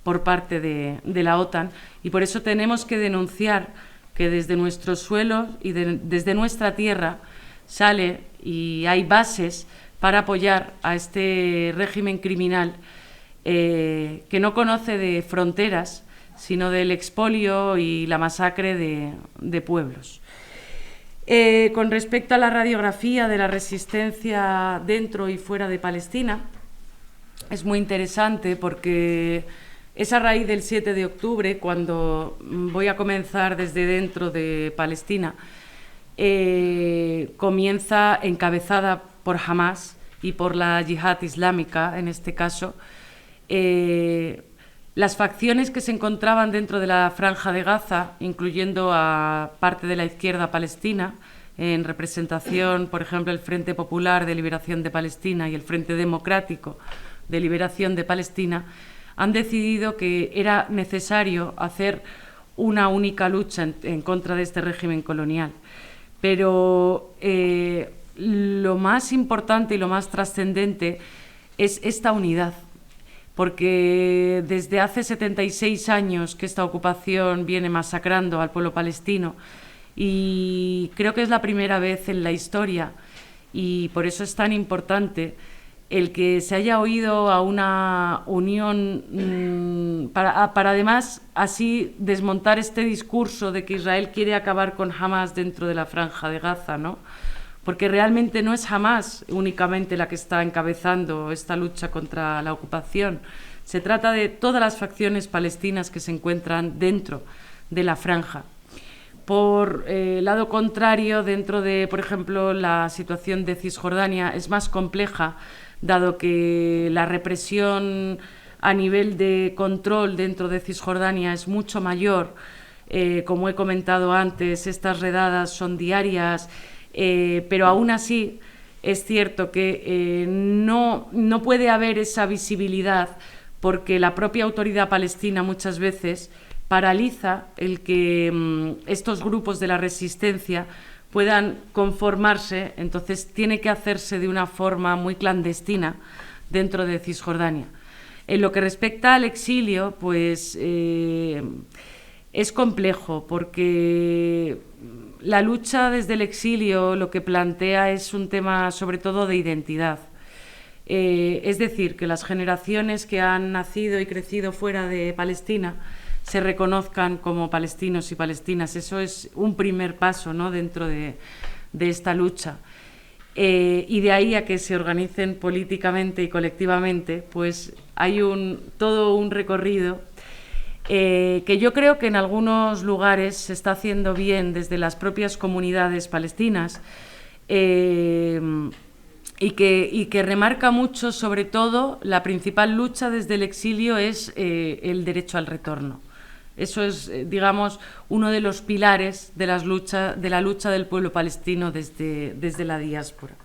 por parte de la OTAN, y por eso tenemos que denunciar que desde nuestro suelo y desde nuestra tierra sale y hay bases para apoyar a este régimen criminal que no conoce de fronteras, sino del expolio y la masacre de pueblos. Con respecto a la radiografía de la resistencia dentro y fuera de Palestina, es muy interesante porque es a raíz del 7 de octubre, cuando voy a comenzar desde dentro de Palestina, comienza encabezada por Hamas y por la yihad islámica, en este caso, las facciones que se encontraban dentro de la Franja de Gaza, incluyendo a parte de la izquierda palestina, en representación, por ejemplo, el Frente Popular de Liberación de Palestina y el Frente Democrático de Liberación de Palestina, han decidido que era necesario hacer una única lucha en contra de este régimen colonial. Pero lo más importante y lo más trascendente es esta unidad, porque desde hace 76 años que esta ocupación viene masacrando al pueblo palestino, y creo que es la primera vez en la historia, y por eso es tan importante el que se haya oído a una unión para además así desmontar este discurso de que Israel quiere acabar con Hamas dentro de la Franja de Gaza, ¿no? Porque realmente no es Hamas únicamente la que está encabezando esta lucha contra la ocupación. Se trata de todas las facciones palestinas que se encuentran dentro de la franja. Por lado contrario, dentro de, por ejemplo, la situación de Cisjordania es más compleja, dado que la represión a nivel de control dentro de Cisjordania es mucho mayor. Como he comentado antes, estas redadas son diarias, pero aún así es cierto que no puede haber esa visibilidad, porque la propia autoridad palestina muchas veces paraliza el que estos grupos de la resistencia puedan conformarse, entonces tiene que hacerse de una forma muy clandestina dentro de Cisjordania. En lo que respecta al exilio, pues es complejo, porque la lucha desde el exilio lo que plantea es un tema sobre todo de identidad. Es decir, que las generaciones que han nacido y crecido fuera de Palestina se reconozcan como palestinos y palestinas. Eso es un primer paso, ¿no?, dentro de esta lucha. Y de ahí a que se organicen políticamente y colectivamente, pues hay todo un recorrido que yo creo que en algunos lugares se está haciendo bien desde las propias comunidades palestinas, y que remarca mucho, sobre todo, la principal lucha desde el exilio es el derecho al retorno. Eso es, digamos, uno de los pilares de la lucha del pueblo palestino desde la diáspora.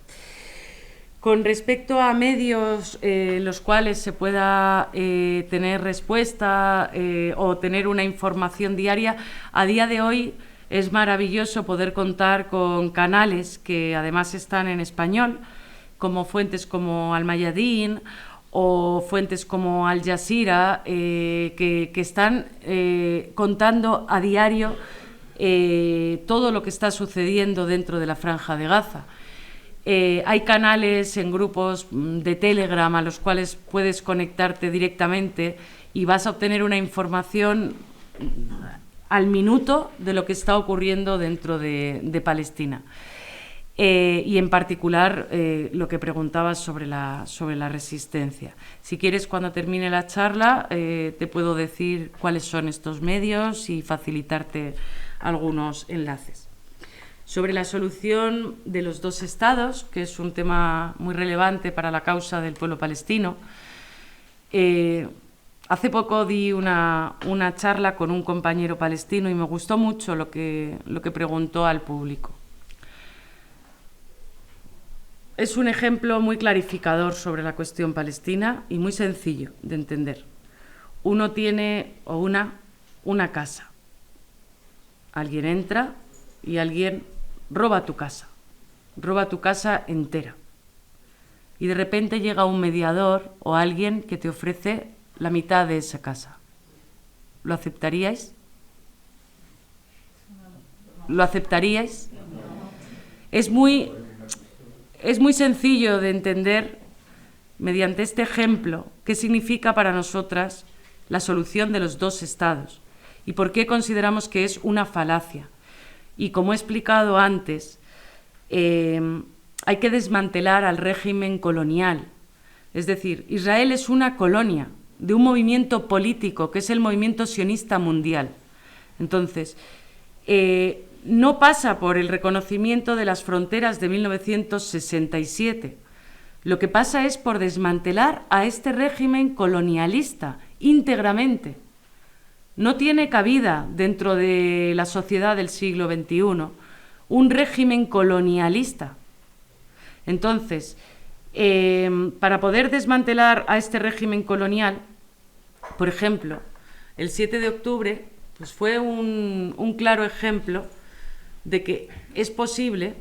Con respecto a medios en los cuales se pueda tener respuesta o tener una información diaria, a día de hoy es maravilloso poder contar con canales que además están en español, como fuentes como Al Mayadin o fuentes como Al Jazeera, que están contando a diario todo lo que está sucediendo dentro de la Franja de Gaza. Hay canales en grupos de Telegram a los cuales puedes conectarte directamente y vas a obtener una información al minuto de lo que está ocurriendo dentro de Palestina. Y en particular lo que preguntabas sobre la resistencia. Si quieres, cuando termine la charla, te puedo decir cuáles son estos medios y facilitarte algunos enlaces. Sobre la solución de los dos estados, que es un tema muy relevante para la causa del pueblo palestino, hace poco di una charla con un compañero palestino y me gustó mucho lo que preguntó al público. Es un ejemplo muy clarificador sobre la cuestión palestina y muy sencillo de entender. Uno tiene o una casa. Alguien entra y alguien roba tu casa entera. Y de repente llega un mediador o alguien que te ofrece la mitad de esa casa. ¿Lo aceptaríais? ¿Lo aceptaríais? Es muy es muy sencillo de entender, mediante este ejemplo, qué significa para nosotras la solución de los dos estados y por qué consideramos que es una falacia. Y como he explicado antes, hay que desmantelar al régimen colonial. Es decir, Israel es una colonia de un movimiento político que es el movimiento sionista mundial. Entonces, no pasa por el reconocimiento de las fronteras de 1967. Lo que pasa es por desmantelar a este régimen colonialista íntegramente. No tiene cabida dentro de la sociedad del siglo XXI un régimen colonialista. Entonces, para poder desmantelar a este régimen colonial, por ejemplo, el 7 de octubre pues fue un claro ejemplo de que es posible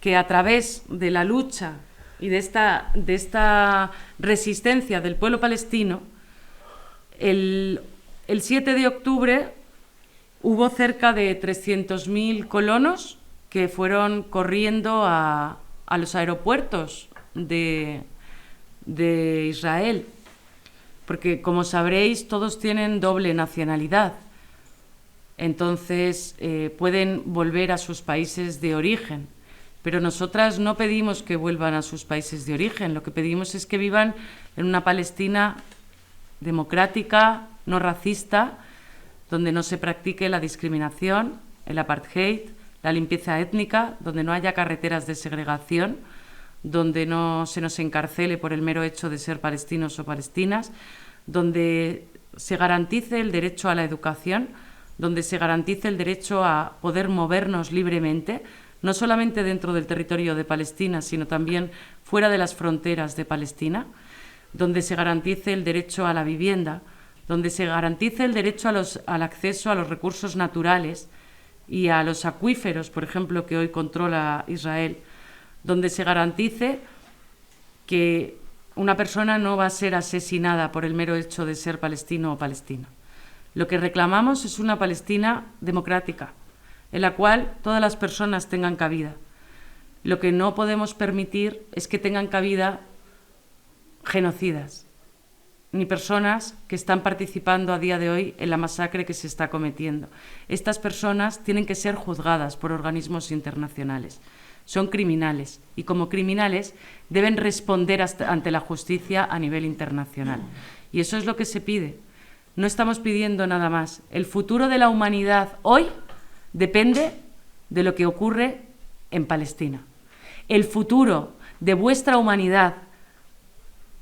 que a través de la lucha y de esta resistencia del pueblo palestino, el 7 de octubre hubo cerca de 300.000 colonos que fueron corriendo a los aeropuertos de Israel, porque como sabréis todos tienen doble nacionalidad, entonces pueden volver a sus países de origen, pero nosotras no pedimos que vuelvan a sus países de origen, lo que pedimos es que vivan en una Palestina democrática, no racista, donde no se practique la discriminación, el apartheid, la limpieza étnica, donde no haya carreteras de segregación, donde no se nos encarcele por el mero hecho de ser palestinos o palestinas, donde se garantice el derecho a la educación, donde se garantice el derecho a poder movernos libremente, no solamente dentro del territorio de Palestina, sino también fuera de las fronteras de Palestina, donde se garantice el derecho a la vivienda, donde se garantice el derecho al acceso a los recursos naturales y a los acuíferos, por ejemplo, que hoy controla Israel, donde se garantice que una persona no va a ser asesinada por el mero hecho de ser palestino o palestina. Lo que reclamamos es una Palestina democrática, en la cual todas las personas tengan cabida. Lo que no podemos permitir es que tengan cabida genocidas, ni personas que están participando a día de hoy en la masacre que se está cometiendo. Estas personas tienen que ser juzgadas por organismos internacionales. Son criminales y como criminales deben responder ante la justicia a nivel internacional. Y eso es lo que se pide. No estamos pidiendo nada más. El futuro de la humanidad hoy depende de lo que ocurre en Palestina. El futuro de vuestra humanidad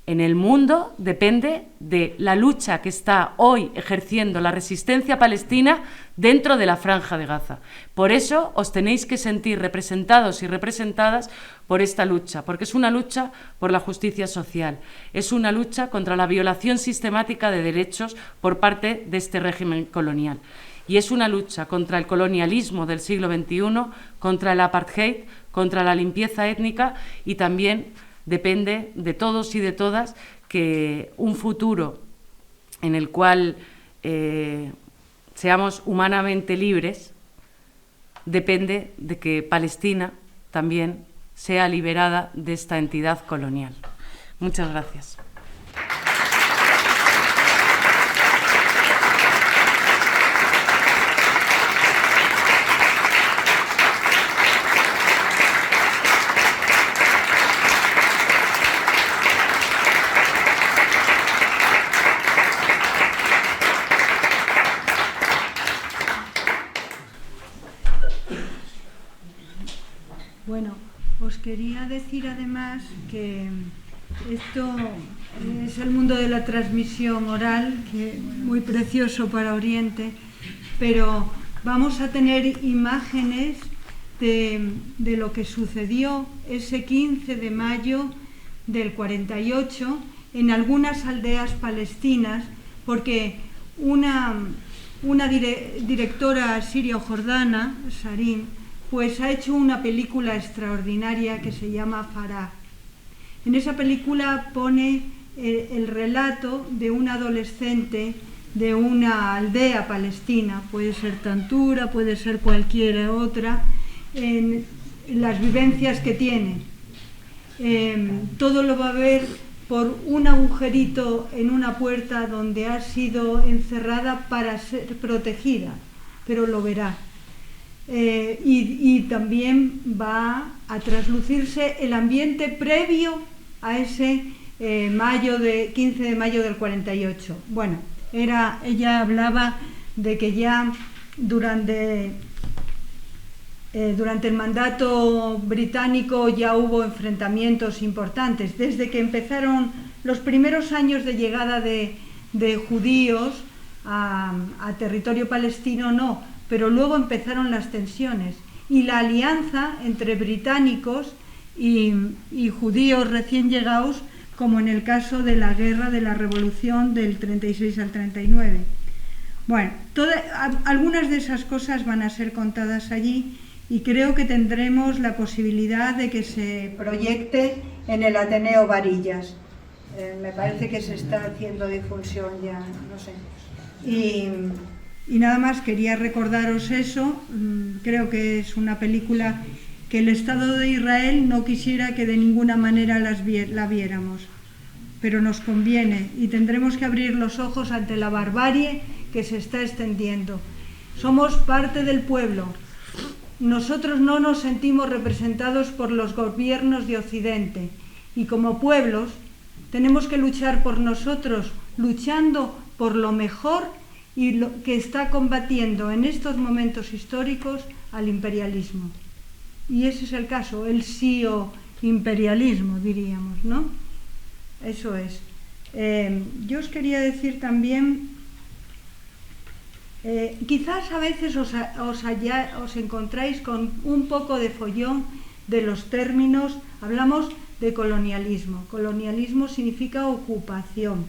en el mundo depende de la lucha que está hoy ejerciendo la resistencia palestina dentro de la Franja de Gaza. Por eso os tenéis que sentir representados y representadas por esta lucha, porque es una lucha por la justicia social, es una lucha contra la violación sistemática de derechos por parte de este régimen colonial. Y es una lucha contra el colonialismo del siglo XXI, contra el apartheid, contra la limpieza étnica y también depende de todos y de todas que un futuro en el cual seamos humanamente libres depende de que Palestina también sea liberada de esta entidad colonial. Muchas gracias. Bueno, os quería decir además que esto es el mundo de la transmisión oral, que muy precioso para Oriente, pero vamos a tener imágenes de lo que sucedió ese 15 de mayo del 48 en algunas aldeas palestinas, porque una directora sirio-jordana, Sarin, pues ha hecho una película extraordinaria que se llama Farah. En esa película pone el relato de un adolescente de una aldea palestina, puede ser Tantura, puede ser cualquier otra, en las vivencias que tiene. todo lo va a ver por un agujerito en una puerta donde ha sido encerrada para ser protegida, pero lo verá. Y también va a traslucirse el ambiente previo a ese 15 de mayo del 48. Bueno, ella hablaba de que ya durante el mandato británico ya hubo enfrentamientos importantes. Desde que empezaron los primeros años de llegada de judíos a territorio palestino, no, pero luego empezaron las tensiones y la alianza entre británicos y judíos recién llegados, como en el caso de la guerra de la Revolución del 36 al 39. Bueno, algunas de esas cosas van a ser contadas allí y creo que tendremos la posibilidad de que se proyecte en el Ateneo Varillas. Me parece que se está haciendo difusión ya, no sé. Y nada más, quería recordaros eso. Creo que es una película que el Estado de Israel no quisiera que de ninguna manera la viéramos, pero nos conviene y tendremos que abrir los ojos ante la barbarie que se está extendiendo. Somos parte del pueblo. Nosotros no nos sentimos representados por los gobiernos de Occidente y como pueblos tenemos que luchar por nosotros, luchando por lo mejor y lo que está combatiendo en estos momentos históricos al imperialismo. Y ese es el caso, el imperialismo, diríamos, ¿no? Eso es. Yo os quería decir también, quizás a veces os encontráis con un poco de follón de los términos. Hablamos de colonialismo. Colonialismo significa ocupación.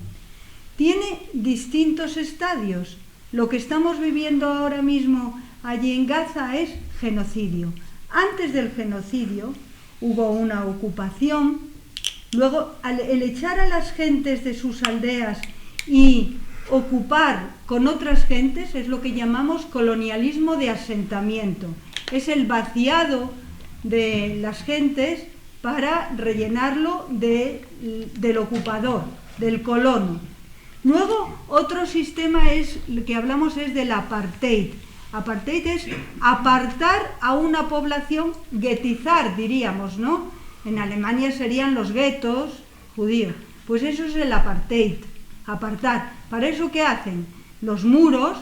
Tiene distintos estadios. Lo que estamos viviendo ahora mismo allí en Gaza es genocidio. Antes del genocidio hubo una ocupación, luego el echar a las gentes de sus aldeas y ocupar con otras gentes es lo que llamamos colonialismo de asentamiento. Es el vaciado de las gentes para rellenarlo del ocupador, del colono. Luego otro sistema que hablamos es del apartheid. Apartheid es apartar a una población, guetizar, diríamos, ¿no? En Alemania serían los guetos judíos. Pues eso es el apartheid, apartar. ¿Para eso qué hacen? Los muros,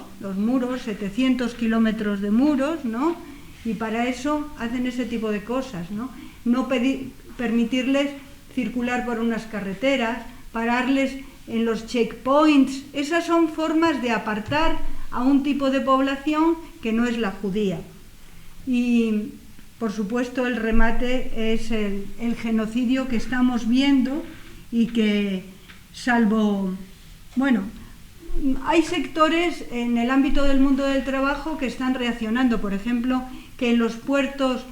700 kilómetros de muros, ¿no? Y para eso hacen ese tipo de cosas, ¿no? No permitirles circular por unas carreteras, pararles en los checkpoints. Esas son formas de apartar a un tipo de población que no es la judía. Y, por supuesto, el remate es el genocidio que estamos viendo y que, salvo... Bueno, hay sectores en el ámbito del mundo del trabajo que están reaccionando. Por ejemplo, que en los puertos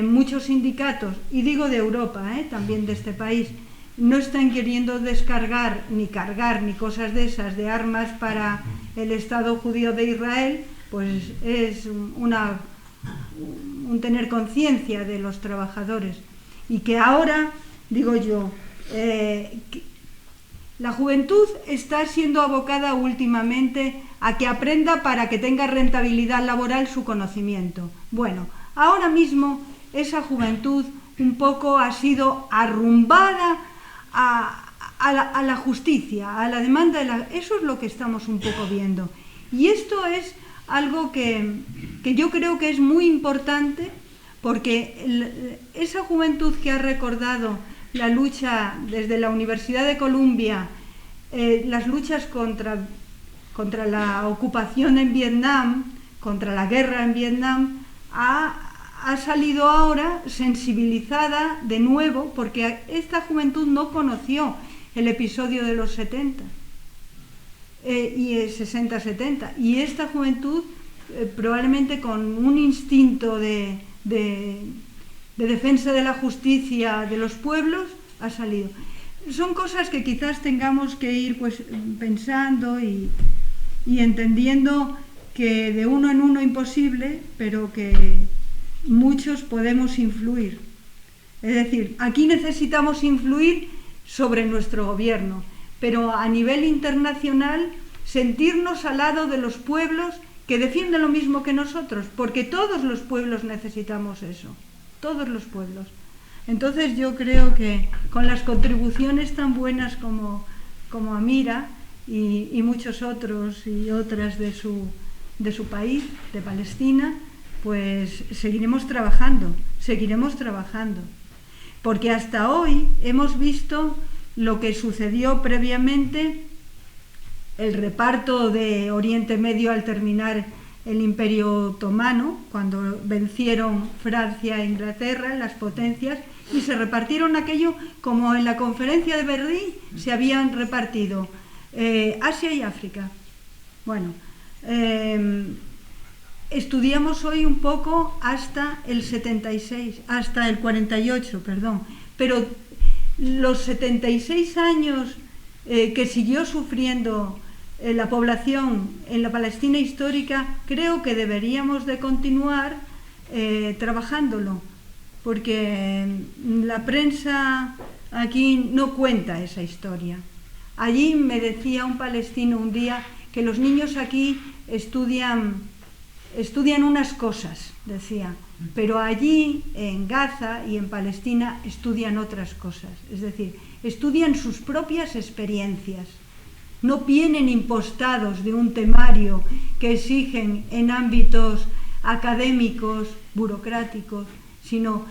muchos sindicatos, y digo de Europa, también de este país, no están queriendo descargar ni cargar ni cosas de esas de armas para el Estado judío de Israel, pues es un tener conciencia de los trabajadores. Y que ahora, digo yo, la juventud está siendo abocada últimamente a que aprenda para que tenga rentabilidad laboral su conocimiento. Bueno, ahora mismo esa juventud un poco ha sido arrumbada a la justicia, a la demanda eso es lo que estamos un poco viendo. Y esto es algo que yo creo que es muy importante, porque esa juventud que ha recordado la lucha desde la Universidad de Columbia, las luchas contra la ocupación en Vietnam, contra la guerra en Vietnam, ha salido ahora sensibilizada de nuevo, porque esta juventud no conoció el episodio de los 70 y 60-70, y esta juventud probablemente con un instinto de defensa de la justicia de los pueblos ha salido. Son cosas que quizás tengamos que ir pues pensando y entendiendo que de uno en uno imposible, pero que muchos podemos influir. Es decir, aquí necesitamos influir sobre nuestro gobierno, pero a nivel internacional sentirnos al lado de los pueblos que defienden lo mismo que nosotros, porque todos los pueblos necesitamos eso, todos los pueblos. Entonces yo creo que con las contribuciones tan buenas como Amira y muchos otros y otras de su país, de Palestina, pues seguiremos trabajando, porque hasta hoy hemos visto lo que sucedió previamente, el reparto de Oriente Medio al terminar el Imperio Otomano, cuando vencieron Francia e Inglaterra, las potencias, y se repartieron aquello como en la conferencia de Berlín se habían repartido Asia y África. Bueno, estudiamos hoy un poco hasta el 76, hasta el 48, perdón, pero los 76 años que siguió sufriendo la población en la Palestina histórica, creo que deberíamos de continuar trabajándolo, porque la prensa aquí no cuenta esa historia. Allí me decía un palestino un día que los niños aquí estudian unas cosas, decía, pero allí en Gaza y en Palestina estudian otras cosas, es decir, estudian sus propias experiencias. No vienen impostados de un temario que exigen en ámbitos académicos, burocráticos, sino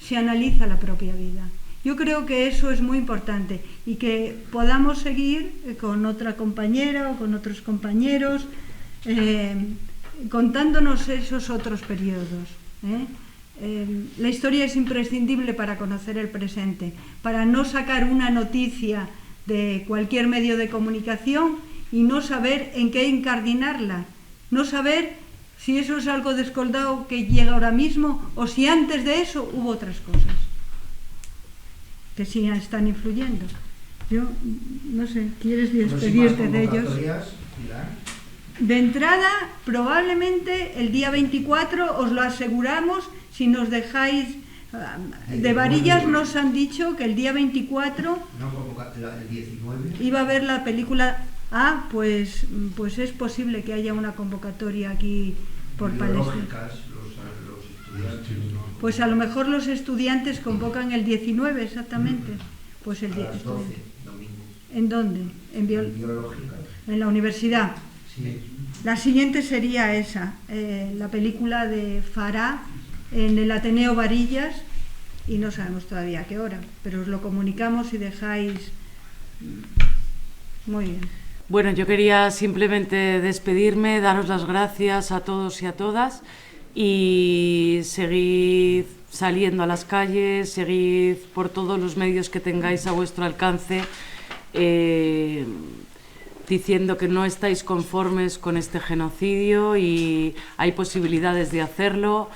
se analiza la propia vida. Yo creo que eso es muy importante y que podamos seguir con otra compañera o con otros compañeros contándonos esos otros periodos. La historia es imprescindible para conocer el presente, para no sacar una noticia de cualquier medio de comunicación y no saber en qué incardinarla, no saber si eso es algo descoldado que llega ahora mismo o si antes de eso hubo otras cosas que sí están influyendo. Yo no sé, ¿quieres despedirte de ellos? De entrada, probablemente el día 24 os lo aseguramos, si nos dejáis. De Varillas nos han dicho que el día 24 el 19 iba a haber la película. Pues es posible que haya una convocatoria aquí por Palestina. Pues a lo mejor los estudiantes convocan el 19 exactamente. Pues el día. A las 12, domingo. ¿En dónde? En biológica. En la universidad. Sí. La siguiente sería esa, la película de Farah en el Ateneo Varillas, y no sabemos todavía a qué hora, pero os lo comunicamos si dejáis. Muy bien. Bueno, yo quería simplemente despedirme, daros las gracias a todos y a todas y seguid saliendo a las calles, seguid por todos los medios que tengáis a vuestro alcance diciendo que no estáis conformes con este genocidio y hay posibilidades de hacerlo.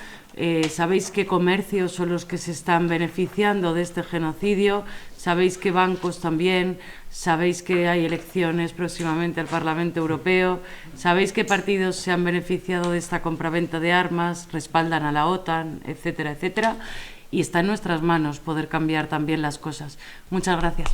Sabéis qué comercios son los que se están beneficiando de este genocidio, sabéis qué bancos también, sabéis que hay elecciones próximamente al Parlamento Europeo, sabéis qué partidos se han beneficiado de esta compraventa de armas, respaldan a la OTAN, etcétera, etcétera, y está en nuestras manos poder cambiar también las cosas. Muchas gracias.